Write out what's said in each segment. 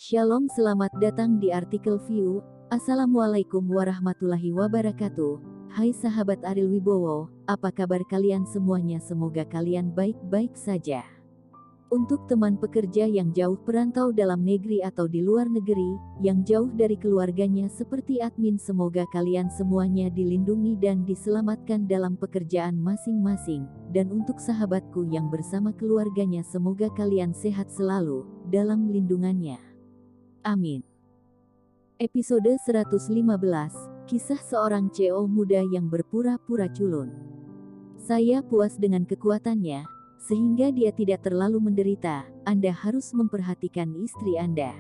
Shalom, selamat datang di artikel View. Assalamualaikum warahmatullahi wabarakatuh. Hai sahabat Ariel Wibowo, apa kabar kalian semuanya? Semoga kalian baik-baik saja. Untuk teman pekerja yang jauh perantau dalam negeri atau di luar negeri, yang jauh dari keluarganya seperti admin, semoga kalian semuanya dilindungi dan diselamatkan dalam pekerjaan masing-masing. Dan untuk sahabatku yang bersama keluarganya, semoga kalian sehat selalu dalam lindungannya. Amin. Episode 115, kisah seorang CEO muda yang berpura-pura culun. Saya puas dengan kekuatannya, sehingga dia tidak terlalu menderita. Anda harus memperhatikan istri Anda.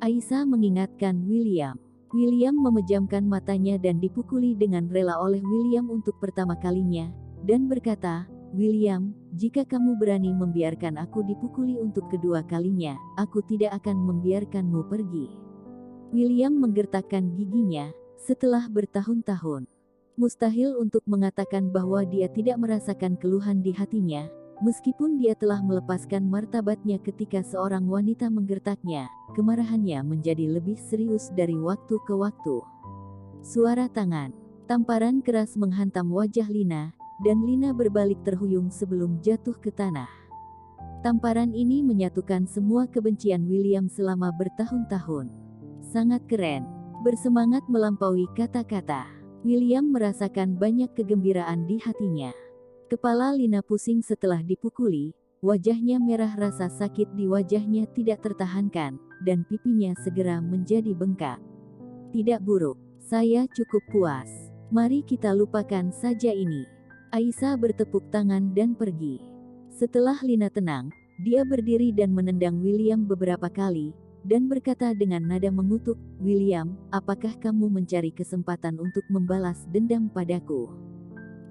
Aisyah mengingatkan William. William memejamkan matanya dan dipukuli dengan rela oleh William untuk pertama kalinya, dan berkata, "William, jika kamu berani membiarkan aku dipukuli untuk kedua kalinya, aku tidak akan membiarkanmu pergi." William menggertakkan giginya. Setelah bertahun-tahun, mustahil untuk mengatakan bahwa dia tidak merasakan keluhan di hatinya, meskipun dia telah melepaskan martabatnya ketika seorang wanita menggertaknya. Kemarahannya menjadi lebih serius dari waktu ke waktu. Suara tangan, tamparan keras menghantam wajah Lina, dan Lina berbalik terhuyung sebelum jatuh ke tanah. Tamparan ini menyatukan semua kebencian William selama bertahun-tahun. Sangat keren, bersemangat melampaui kata-kata. William merasakan banyak kegembiraan di hatinya. Kepala Lina pusing setelah dipukuli, wajahnya merah, rasa sakit di wajahnya tidak tertahankan, dan pipinya segera menjadi bengkak. Tidak buruk, saya cukup puas. Mari kita lupakan saja ini. Aisyah bertepuk tangan dan pergi. Setelah Lina tenang, dia berdiri dan menendang William beberapa kali, dan berkata dengan nada mengutuk, "William, apakah kamu mencari kesempatan untuk membalas dendam padaku?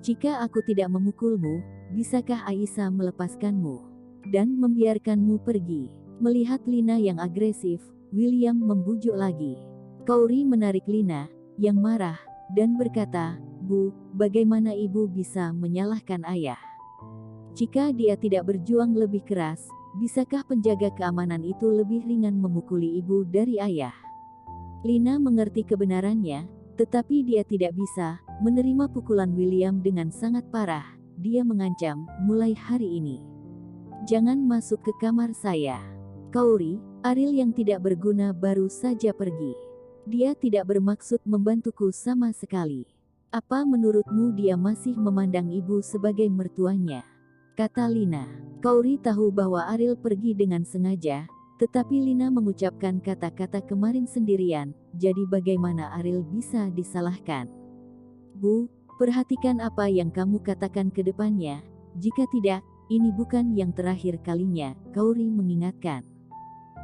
Jika aku tidak memukulmu, bisakah Aisyah melepaskanmu dan membiarkanmu pergi?" Melihat Lina yang agresif, William membujuk lagi. Kauri menarik Lina, yang marah, dan berkata, "Bu, bagaimana ibu bisa menyalahkan ayah? Jika dia tidak berjuang lebih keras, bisakah penjaga keamanan itu lebih ringan memukuli ibu dari ayah?" Lina mengerti kebenarannya, tetapi dia tidak bisa menerima pukulan William dengan sangat parah. Dia mengancam, "Mulai hari ini, jangan masuk ke kamar saya." Kauri, Ariel yang tidak berguna, baru saja pergi. Dia tidak bermaksud membantuku sama sekali. Apa menurutmu dia masih memandang ibu sebagai mertuanya? Kata Lina. Kauri tahu bahwa Ariel pergi dengan sengaja, tetapi Lina mengucapkan kata-kata kemarin sendirian, jadi bagaimana Ariel bisa disalahkan? "Bu, perhatikan apa yang kamu katakan ke depannya. Jika tidak, ini bukan yang terakhir kalinya," Kauri mengingatkan.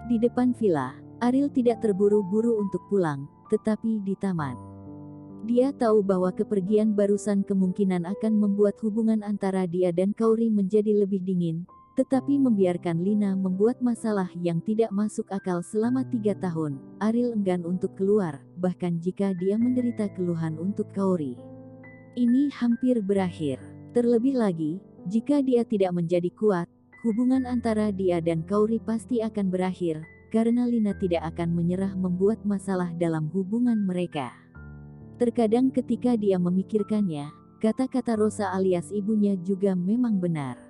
Di depan villa, Ariel tidak terburu-buru untuk pulang, tetapi di taman. Dia tahu bahwa kepergian barusan kemungkinan akan membuat hubungan antara dia dan Kauri menjadi lebih dingin, tetapi membiarkan Lina membuat masalah yang tidak masuk akal selama 3 tahun. Ariel enggan untuk keluar, bahkan jika dia menderita keluhan untuk Kauri. Ini hampir berakhir. Terlebih lagi, jika dia tidak menjadi kuat, hubungan antara dia dan Kauri pasti akan berakhir, karena Lina tidak akan menyerah membuat masalah dalam hubungan mereka. Terkadang ketika dia memikirkannya, kata-kata Rosa alias ibunya juga memang benar.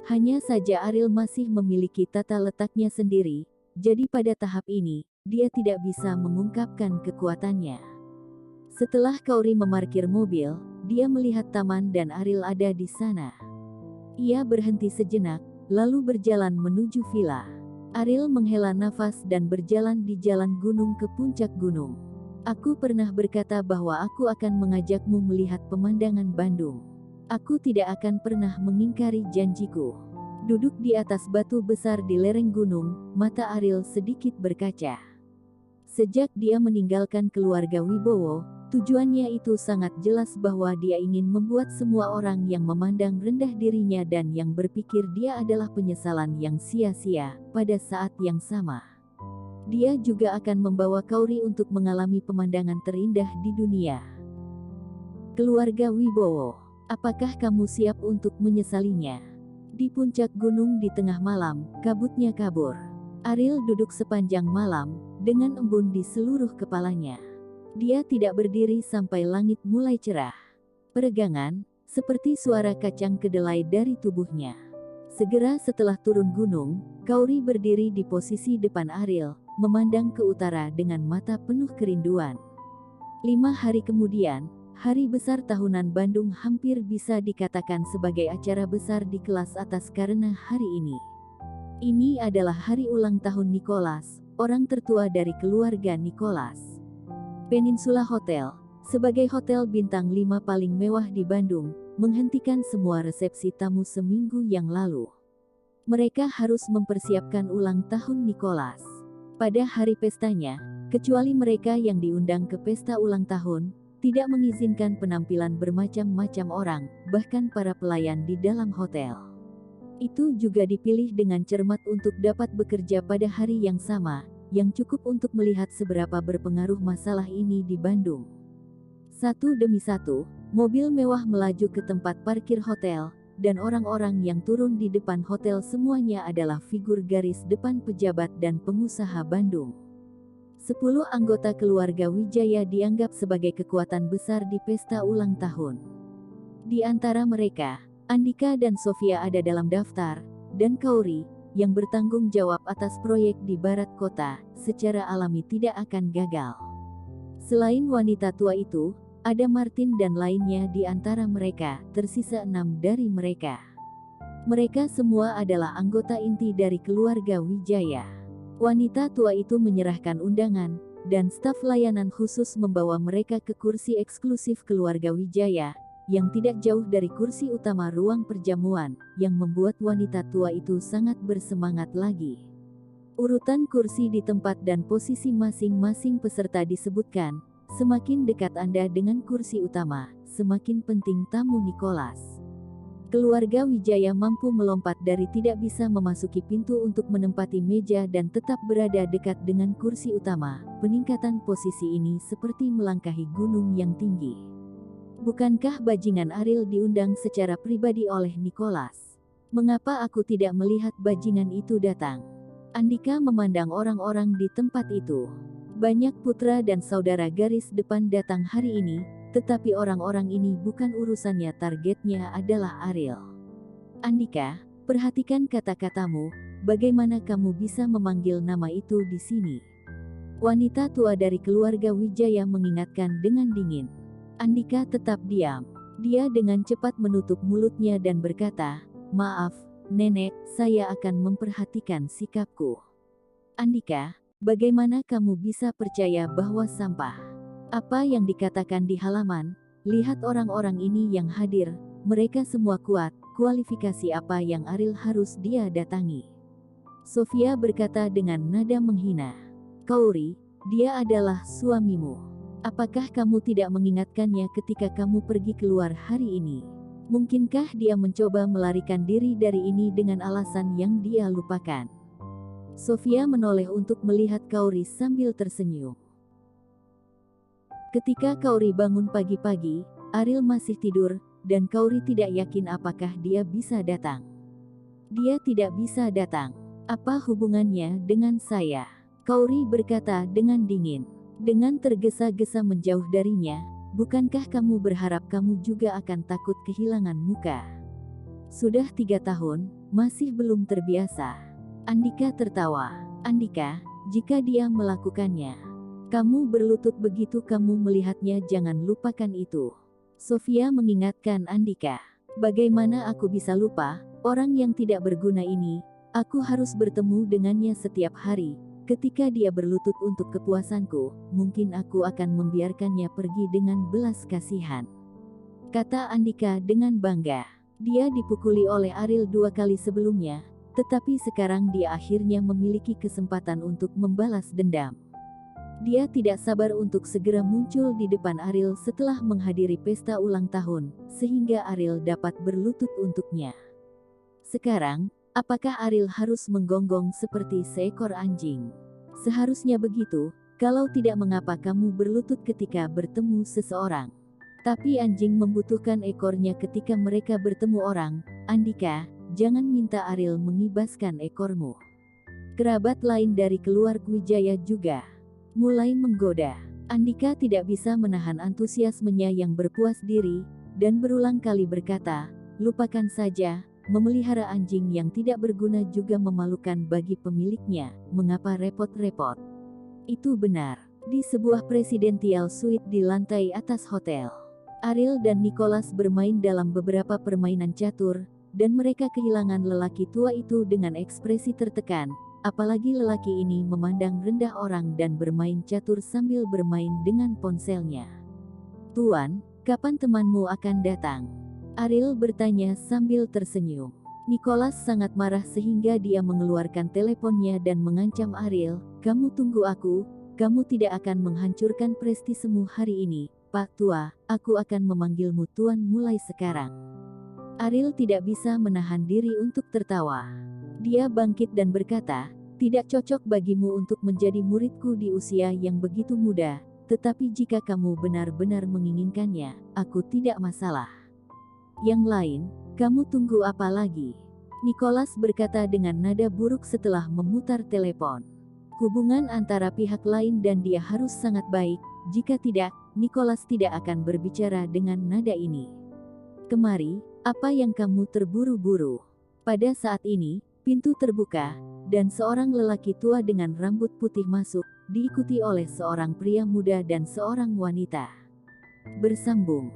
Hanya saja Ariel masih memiliki tata letaknya sendiri, jadi pada tahap ini, dia tidak bisa mengungkapkan kekuatannya. Setelah Kauri memarkir mobil, dia melihat taman dan Ariel ada di sana. Ia berhenti sejenak, lalu berjalan menuju villa. Ariel menghela nafas dan berjalan di jalan gunung ke puncak gunung. "Aku pernah berkata bahwa aku akan mengajakmu melihat pemandangan Bandung. Aku tidak akan pernah mengingkari janjiku." Duduk di atas batu besar di lereng gunung, mata Ariel sedikit berkaca. Sejak dia meninggalkan keluarga Wibowo, tujuannya itu sangat jelas bahwa dia ingin membuat semua orang yang memandang rendah dirinya dan yang berpikir dia adalah penyesalan yang sia-sia, pada saat yang sama. Dia juga akan membawa Kauri untuk mengalami pemandangan terindah di dunia. Keluarga Wibowo, apakah kamu siap untuk menyesalinya? Di puncak gunung di tengah malam, kabutnya kabur. Ariel duduk sepanjang malam, dengan embun di seluruh kepalanya. Dia tidak berdiri sampai langit mulai cerah. Peregangan, seperti suara kacang kedelai dari tubuhnya. Segera setelah turun gunung, Kauri berdiri di posisi depan Ariel, memandang ke utara dengan mata penuh kerinduan. 5 hari kemudian, hari besar tahunan Bandung hampir bisa dikatakan sebagai acara besar di kelas atas karena hari ini. Ini adalah hari ulang tahun Nicholas, orang tertua dari keluarga Nicholas. Peninsula Hotel, sebagai hotel bintang 5 paling mewah di Bandung, menghentikan semua resepsi tamu seminggu yang lalu. Mereka harus mempersiapkan ulang tahun Nicholas. Pada hari pestanya, kecuali mereka yang diundang ke pesta ulang tahun, tidak mengizinkan penampilan bermacam-macam orang, bahkan para pelayan di dalam hotel. Itu juga dipilih dengan cermat untuk dapat bekerja pada hari yang sama, yang cukup untuk melihat seberapa berpengaruh masalah ini di Bandung. Satu demi satu, mobil mewah melaju ke tempat parkir hotel, dan orang-orang yang turun di depan hotel semuanya adalah figur garis depan pejabat dan pengusaha Bandung. 10 anggota keluarga Wijaya dianggap sebagai kekuatan besar di pesta ulang tahun. Di antara mereka, Andika dan Sofia ada dalam daftar, dan Kauri, yang bertanggung jawab atas proyek di barat kota, secara alami tidak akan gagal. Selain wanita tua itu, ada Martin dan lainnya di antara mereka, tersisa 6 dari mereka. Mereka semua adalah anggota inti dari keluarga Wijaya. Wanita tua itu menyerahkan undangan, dan staf layanan khusus membawa mereka ke kursi eksklusif keluarga Wijaya, yang tidak jauh dari kursi utama ruang perjamuan, yang membuat wanita tua itu sangat bersemangat lagi. Urutan kursi di tempat dan posisi masing-masing peserta disebutkan, semakin dekat Anda dengan kursi utama, semakin penting tamu Nicholas. Keluarga Wijaya mampu melompat dari tidak bisa memasuki pintu untuk menempati meja dan tetap berada dekat dengan kursi utama. Peningkatan posisi ini seperti melangkahi gunung yang tinggi. Bukankah bajingan Ariel diundang secara pribadi oleh Nicholas? Mengapa aku tidak melihat bajingan itu datang? Andika memandang orang-orang di tempat itu. Banyak putra dan saudara garis depan datang hari ini, tetapi orang-orang ini bukan urusannya, targetnya adalah Ariel. Andika, perhatikan kata-katamu, bagaimana kamu bisa memanggil nama itu di sini? Wanita tua dari keluarga Wijaya mengingatkan dengan dingin. Andika tetap diam. Dia dengan cepat menutup mulutnya dan berkata, "Maaf, Nenek, saya akan memperhatikan sikapku." Andika, bagaimana kamu bisa percaya bahwa sampah? Apa yang dikatakan di halaman, lihat orang-orang ini yang hadir, mereka semua kuat, kualifikasi apa yang Ariel harus dia datangi? Sofia berkata dengan nada menghina. Kauri, dia adalah suamimu. Apakah kamu tidak mengingatkannya ketika kamu pergi keluar hari ini? Mungkinkah dia mencoba melarikan diri dari ini dengan alasan yang dia lupakan? Sofia menoleh untuk melihat Kauri sambil tersenyum. Ketika Kauri bangun pagi-pagi, Ariel masih tidur, dan Kauri tidak yakin apakah dia bisa datang. Dia tidak bisa datang. Apa hubungannya dengan saya? Kauri berkata dengan dingin. Dengan tergesa-gesa menjauh darinya, bukankah kamu berharap kamu juga akan takut kehilangan muka? Sudah 3 tahun, masih belum terbiasa. Andika tertawa. Andika, jika dia melakukannya, kamu berlutut begitu kamu melihatnya, jangan lupakan itu. Sofia mengingatkan Andika. Bagaimana aku bisa lupa, orang yang tidak berguna ini, aku harus bertemu dengannya setiap hari. Ketika dia berlutut untuk kepuasanku, mungkin aku akan membiarkannya pergi dengan belas kasihan. Kata Andika dengan bangga. Dia dipukuli oleh Ariel 2 kali sebelumnya, tetapi sekarang dia akhirnya memiliki kesempatan untuk membalas dendam. Dia tidak sabar untuk segera muncul di depan Ariel setelah menghadiri pesta ulang tahun, sehingga Ariel dapat berlutut untuknya. Sekarang, apakah Ariel harus menggonggong seperti seekor anjing? Seharusnya begitu, kalau tidak mengapa kamu berlutut ketika bertemu seseorang. Tapi anjing membutuhkan ekornya ketika mereka bertemu orang. Andika, jangan minta Ariel mengibaskan ekormu. Kerabat lain dari keluarga Wijaya juga mulai menggoda. Andika tidak bisa menahan antusiasmenya yang berpuas diri, dan berulang kali berkata, lupakan saja, memelihara anjing yang tidak berguna juga memalukan bagi pemiliknya, mengapa repot-repot. Itu benar. Di sebuah presidential suite di lantai atas hotel, Ariel dan Nicholas bermain dalam beberapa permainan catur, dan mereka kehilangan lelaki tua itu dengan ekspresi tertekan. Apalagi lelaki ini memandang rendah orang dan bermain catur sambil bermain dengan ponselnya. Tuan, kapan temanmu akan datang? Ariel bertanya sambil tersenyum. Nicholas sangat marah sehingga dia mengeluarkan teleponnya dan mengancam Ariel, kamu tunggu aku, kamu tidak akan menghancurkan prestisemu hari ini, Pak Tua, aku akan memanggilmu Tuan mulai sekarang. Ariel tidak bisa menahan diri untuk tertawa. Dia bangkit dan berkata, tidak cocok bagimu untuk menjadi muridku di usia yang begitu muda, tetapi jika kamu benar-benar menginginkannya, aku tidak masalah. Yang lain, kamu tunggu apa lagi? Nicholas berkata dengan nada buruk setelah memutar telepon. Hubungan antara pihak lain dan dia harus sangat baik, jika tidak, Nicholas tidak akan berbicara dengan nada ini. Kemari, apa yang kamu terburu-buru? Pada saat ini, pintu terbuka, dan seorang lelaki tua dengan rambut putih masuk, diikuti oleh seorang pria muda dan seorang wanita. Bersambung.